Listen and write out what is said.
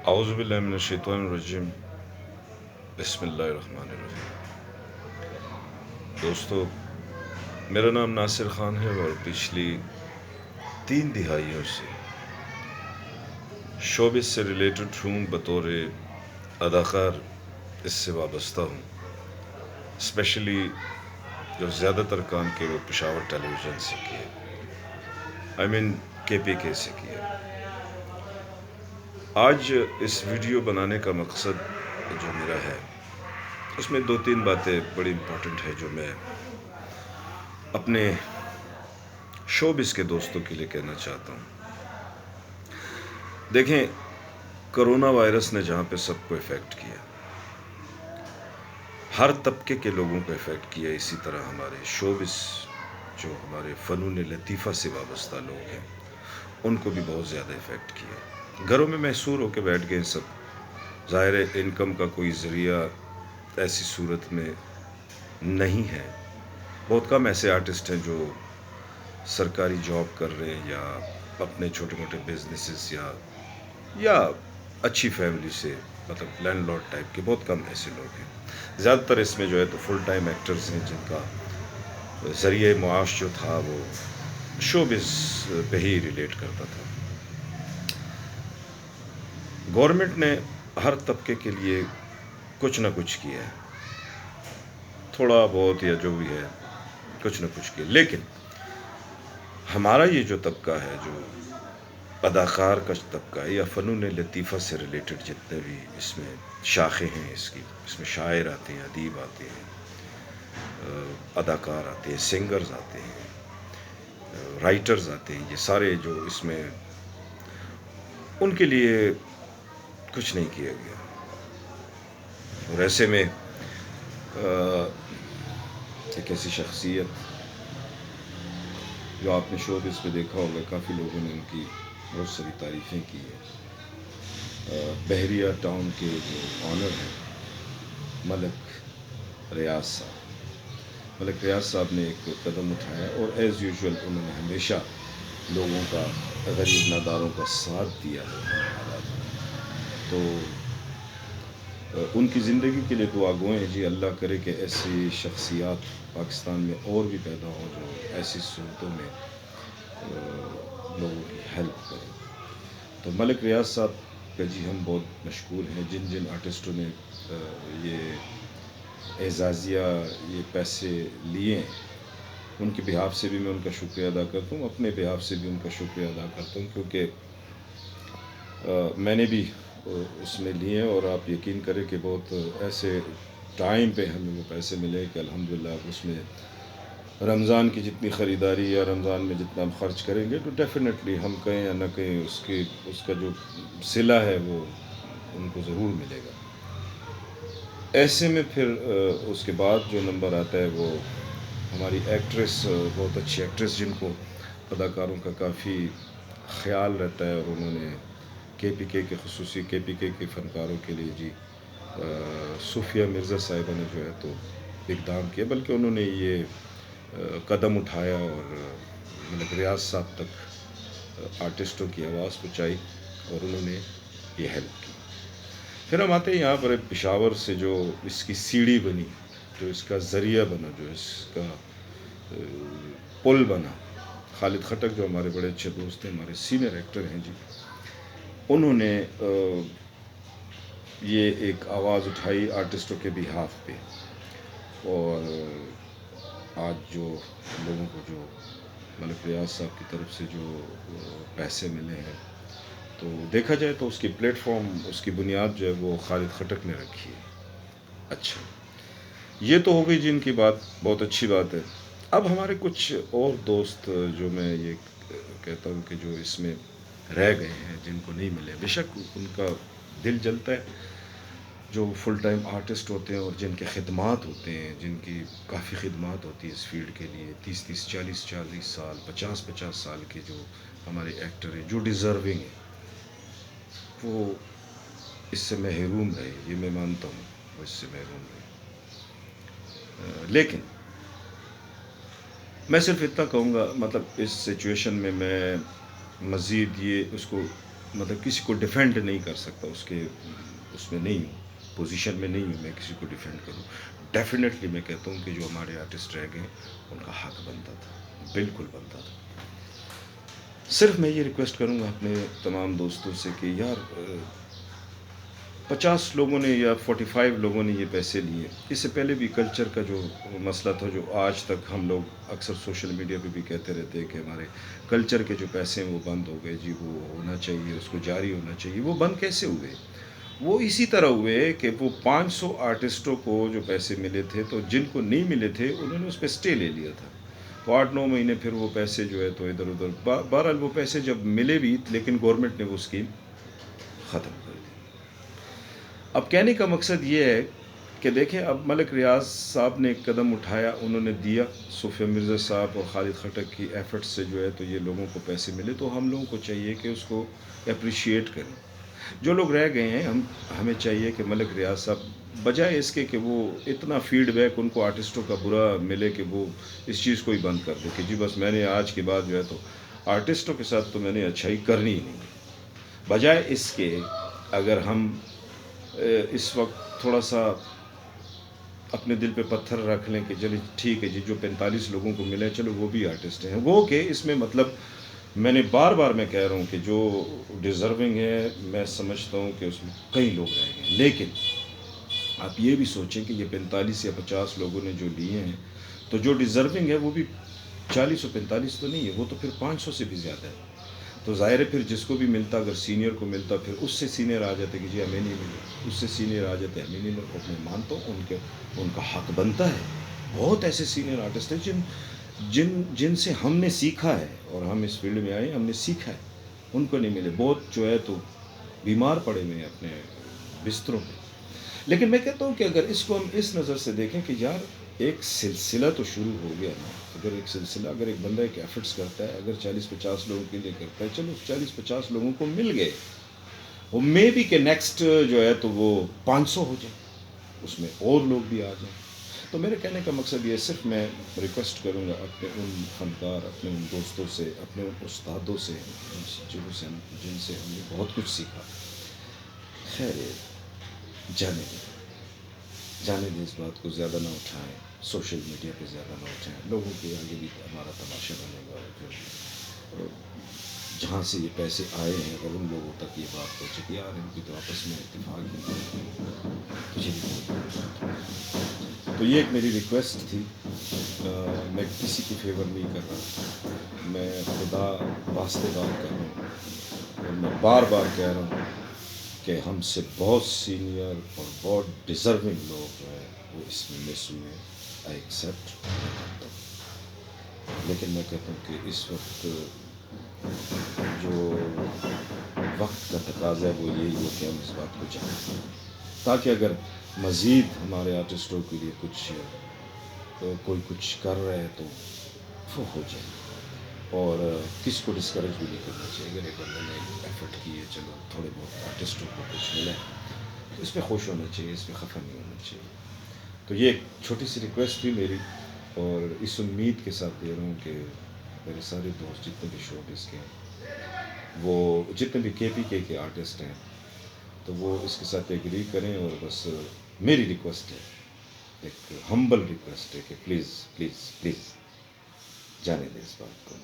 اعوذ باللہ من الشیطان الرجیم، بسم اللہ الرحمن الرحیم۔ دوستو، میرا نام ناصر خان ہے اور پچھلی 3 دہائیوں سے شوبز سے ریلیٹڈ ہوں، بطور اداکار اس سے وابستہ ہوں۔ اسپیشلی جو زیادہ تر کام کیے وہ پشاور ٹیلی ویژن سے کیے، KPK سے کیے۔ آج اس ویڈیو بنانے کا مقصد جو میرا ہے، اس میں 2-3 باتیں بڑی امپورٹنٹ ہے جو میں اپنے شوبز کے دوستوں کے لیے کہنا چاہتا ہوں۔ دیکھیں، کرونا وائرس نے جہاں پہ سب کو افیکٹ کیا، ہر طبقے کے لوگوں کو افیکٹ کیا، اسی طرح ہمارے شوبز جو ہمارے فنون لطیفہ سے وابستہ لوگ ہیں ان کو بھی بہت زیادہ افیکٹ کیا۔ گھروں میں محصور ہو کے بیٹھ گئے سب۔ ظاہر ہے انکم کا کوئی ذریعہ ایسی صورت میں نہیں ہے۔ بہت کم ایسے آرٹسٹ ہیں جو سرکاری جاب کر رہے ہیں یا اپنے چھوٹے موٹے بزنسز یا اچھی فیملی سے، مطلب لینڈ لارڈ ٹائپ کے بہت کم ایسے لوگ ہیں۔ زیادہ تر اس میں جو ہے تو فل ٹائم ایکٹرز ہیں جن کا ذریعہ معاش جو تھا وہ شوبز پہ ہی ریلیٹ کرتا تھا۔ گورنمنٹ نے ہر طبقے کے لیے کچھ نہ کچھ کیا ہے، تھوڑا بہت یا جو بھی ہے کچھ نہ کچھ کیا، لیکن ہمارا یہ جو طبقہ ہے، جو اداکار کا طبقہ ہے یا فنون لطیفہ سے ریلیٹڈ جتنے بھی اس میں شاخیں ہیں، اس میں شاعر آتے ہیں، ادیب آتے ہیں، اداکار آتے ہیں، سنگرز آتے ہیں، رائٹرز آتے ہیں، یہ سارے جو اس میں، ان کے لیے کچھ نہیں کیا گیا۔ اور ایسے میں ایک ایسی شخصیت جو آپ نے شوبز پہ دیکھا ہوگا، کافی لوگوں نے ان کی بہت ساری تعریفیں کی ہیں، بحریہ ٹاؤن کے جو آنر ہیں ملک ریاض صاحب۔ ملک ریاض صاحب نے ایک قدم اٹھایا اور ایز یوزول انہوں نے ہمیشہ لوگوں کا، غریب ناداروں کا ساتھ دیا ہے حالات میں۔ تو ان کی زندگی کے لیے دعا گوئیں ہیں جی، اللہ کرے کہ ایسی شخصیات پاکستان میں اور بھی پیدا ہوں جو ایسی صورتوں میں لوگوں کی ہیلپ کریں۔ تو ملک ریاض صاحب کا جی ہم بہت مشکور ہیں، جن آرٹسٹوں نے یہ اعزازیہ، یہ پیسے لیے ہیں، ان کے بہاف سے بھی میں ان کا شکریہ ادا کرتا ہوں، اپنے بہاف سے بھی ان کا شکریہ ادا کرتا ہوں، کیونکہ میں نے بھی اس میں لیے ہیں، اور آپ یقین کریں کہ بہت ایسے ٹائم پہ ہمیں وہ پیسے ملے کہ الحمدللہ اس میں رمضان کی جتنی خریداری یا رمضان میں جتنا ہم خرچ کریں گے تو ڈیفینیٹلی ہم کہیں یا نہ کہیں اس کا جو صلہ ہے وہ ان کو ضرور ملے گا۔ ایسے میں پھر اس کے بعد جو نمبر آتا ہے وہ ہماری ایکٹریس، بہت اچھی ایکٹریس جن کو اداکاروں کا کافی خیال رہتا ہے، اور انہوں نے KPK کے خصوصی KPK کے فنکاروں کے لیے جی صوفیہ مرزا صاحبہ نے جو ہے تو اقدام کیا، بلکہ انہوں نے یہ قدم اٹھایا اور ملک ریاض صاحب تک آرٹسٹوں کی آواز پہنچائی اور انہوں نے یہ ہیلپ کی۔ پھر ہم آتے ہیں یہاں پر پشاور سے جو اس کی سیڑھی بنی، جو اس کا ذریعہ بنا، جو اس کا پل بنا، خالد خٹک جو ہمارے بڑے اچھے دوست ہیں، ہمارے سینئر ایکٹر ہیں جی، انہوں نے یہ ایک آواز اٹھائی آرٹسٹوں کے بہاف پہ، اور آج جو لوگوں کو جو ملک ریاض صاحب کی طرف سے جو پیسے ملے ہیں، تو دیکھا جائے تو اس کی پلیٹ فارم، اس کی بنیاد جو ہے وہ خالد خٹک نے رکھی ہے۔ اچھا، یہ تو ہو گئی جن کی بات، بہت اچھی بات ہے۔ اب ہمارے کچھ اور دوست جو میں یہ کہتا ہوں کہ جو اس میں رہ گئے ہیں، جن کو نہیں ملے، بے شک ان کا دل جلتا ہے، جو فل ٹائم آرٹسٹ ہوتے ہیں اور جن کے خدمات ہوتے ہیں، جن کی کافی خدمات ہوتی ہے اس فیلڈ کے لیے، 30 40 سال، 50 سال کے جو ہمارے ایکٹر ہیں، جو ڈیزرونگ ہیں، وہ اس سے محروم رہے، یہ میں مانتا ہوں وہ اس سے محروم رہے۔ لیکن میں صرف اتنا کہوں گا، مطلب اس سچویشن میں میں مزید یہ اس کو مطلب کسی کو ڈیفینڈ نہیں کر سکتا، اس میں نہیں ہوں، پوزیشن میں نہیں ہوں میں کسی کو ڈیفینڈ کروں. ڈیفینیٹلی میں کہتا ہوں کہ جو ہمارے آرٹسٹ رہ گئے ان کا حق بنتا تھا، بالکل بنتا تھا. صرف میں یہ ریکویسٹ کروں گا اپنے تمام دوستوں سے کہ یار 50 لوگوں نے یا 45 لوگوں نے یہ پیسے لیے. اس سے پہلے بھی کلچر کا جو مسئلہ تھا، جو آج تک ہم لوگ اکثر سوشل میڈیا پہ بھی کہتے رہتے ہیں کہ ہمارے کلچر کے جو پیسے ہیں وہ بند ہو گئے جی، وہ ہونا چاہیے، اس کو جاری ہونا چاہیے. وہ بند کیسے ہوئے؟ وہ اسی طرح ہوئے کہ وہ 500 آرٹسٹوں کو جو پیسے ملے تھے، تو جن کو نہیں ملے تھے انہوں نے اس پہ اسٹے لے لیا تھا. تو 8-9 مہینے پھر وہ پیسے جو ہے تو ادھر ادھر، بہرحال وہ پیسے جب ملے بھی، لیکن گورنمنٹ نے وہ اسکیم ختم کر دی. اب کہنے کا مقصد یہ ہے کہ دیکھیں، اب ملک ریاض صاحب نے ایک قدم اٹھایا، انہوں نے دیا. صوفیہ مرزا صاحب اور خالد خٹک کی ایفرٹ سے جو ہے تو یہ لوگوں کو پیسے ملے، تو ہم لوگوں کو چاہیے کہ اس کو اپریشیٹ کریں. جو لوگ رہ گئے ہیں، ہمیں چاہیے کہ ملک ریاض صاحب بجائے اس کے کہ وہ اتنا فیڈ بیک ان کو آرٹسٹوں کا برا ملے کہ وہ اس چیز کو ہی بند کر دے کہ جی بس میں نے آج کے بعد جو ہے تو آرٹسٹوں کے ساتھ تو میں نے اچھائی کرنی ہی نہیں. بجائے اس کے اگر ہم اس وقت تھوڑا سا اپنے دل پہ پتھر رکھ لیں کہ چلیں ٹھیک ہے جی، جو 45 لوگوں کو ملے چلو وہ بھی آرٹسٹ ہیں، وہ کہ اس میں مطلب میں نے بار بار میں کہہ رہا ہوں کہ جو ڈیزرونگ ہے میں سمجھتا ہوں کہ اس میں کئی لوگ رہ گئے. لیکن آپ یہ بھی سوچیں کہ یہ 45 یا 50 لوگوں نے جو لیے ہیں، تو جو ڈیزرونگ ہے وہ بھی 40 و 45 تو نہیں ہے، وہ تو پھر 500 سے بھی زیادہ ہے. تو ظاہر ہے پھر جس کو بھی ملتا، اگر سینئر کو ملتا، پھر اس سے سینئر آ جاتے کہ جی ہمیں نہیں ملے، اس سے سینئر آ جاتے ہمیں نہیں ملے. میں مانتا ہوں ان کا حق بنتا ہے. بہت ایسے سینئر آرٹسٹ ہیں جن سے ہم نے سیکھا ہے، اور ہم اس فیلڈ میں آئے ہم نے سیکھا ہے، ان کو نہیں ملے. بہت جو ہے تو بیمار پڑے ہوئے ہیں اپنے بستروں پہ. لیکن میں کہتا ہوں کہ اگر اس کو ہم اس نظر سے دیکھیں کہ یار ایک سلسلہ تو شروع ہو گیا نا. اگر ایک سلسلہ، اگر ایک بندہ ایک ایفرٹس کرتا ہے، اگر 40-50 لوگوں کے لیے کرتا ہے، چلو 40-50 لوگوں کو مل گئے، وہ مے بی کہ نیکسٹ جو ہے تو وہ 500 ہو جائے، اس میں اور لوگ بھی آ جائیں. تو میرے کہنے کا مقصد یہ، صرف میں ریکویسٹ کروں گا اپنے ان فنکار، اپنے ان دوستوں سے، اپنے ان استادوں سے جن سے ہم نے بہت کچھ سیکھا. خیر جانے دیں اس بات کو، زیادہ نہ اٹھائیں، سوشل میڈیا پہ زیادہ نہ اٹھائیں. لوگوں کے آگے بھی ہمارا تماشا بنے گا. اور پھر جہاں سے یہ پیسے آئے ہیں اگر ان لوگوں تک یہ بات پہنچے کہ یار ان کی تو آپس میں اتفاق ہی تو یہ ایک میری ریکویسٹ تھی. میں کسی کی فیور نہیں کر رہا، میں خدا واسطے بات کر رہا ہوں، اور میں بار بار کہہ رہا ہوں کہ ہم سے بہت سینئر اور بہت ڈیزرونگ لوگ جو ہیں وہ اس میں مس ہوئے. I accept. لیکن میں کہتا ہوں کہ اس وقت جو وقت کا تقاضا ہے وہ یہی ہے کہ ہم اس بات کو جانیں، تاکہ اگر مزید ہمارے آرٹسٹوں کے لیے کوئی کچھ کر رہا ہے تو وہ ہو جائے. اور کسی کو ڈسکریج بھی نہیں کرنا چاہیے. اگر ایک بندے نے ایفرٹ کی ہے، چلو تھوڑے بہت آرٹسٹوں کو کچھ ملا ہے، تو اس پہ خوش ہونا چاہیے، اس پہ خفا نہیں ہونا چاہیے. تو یہ ایک چھوٹی سی ریکویسٹ تھی میری، اور اس امید کے ساتھ دے رہا ہوں کہ میرے سارے دوست جتنے بھی شو بز کے ہیں، وہ جتنے بھی KPK کے آرٹسٹ ہیں، تو وہ اس کے ساتھ ایگری کریں. اور بس میری ریکویسٹ ہے، ایک ہمبل ریکویسٹ ہے کہ پلیز پلیز پلیز جانے دیں اس بات کو.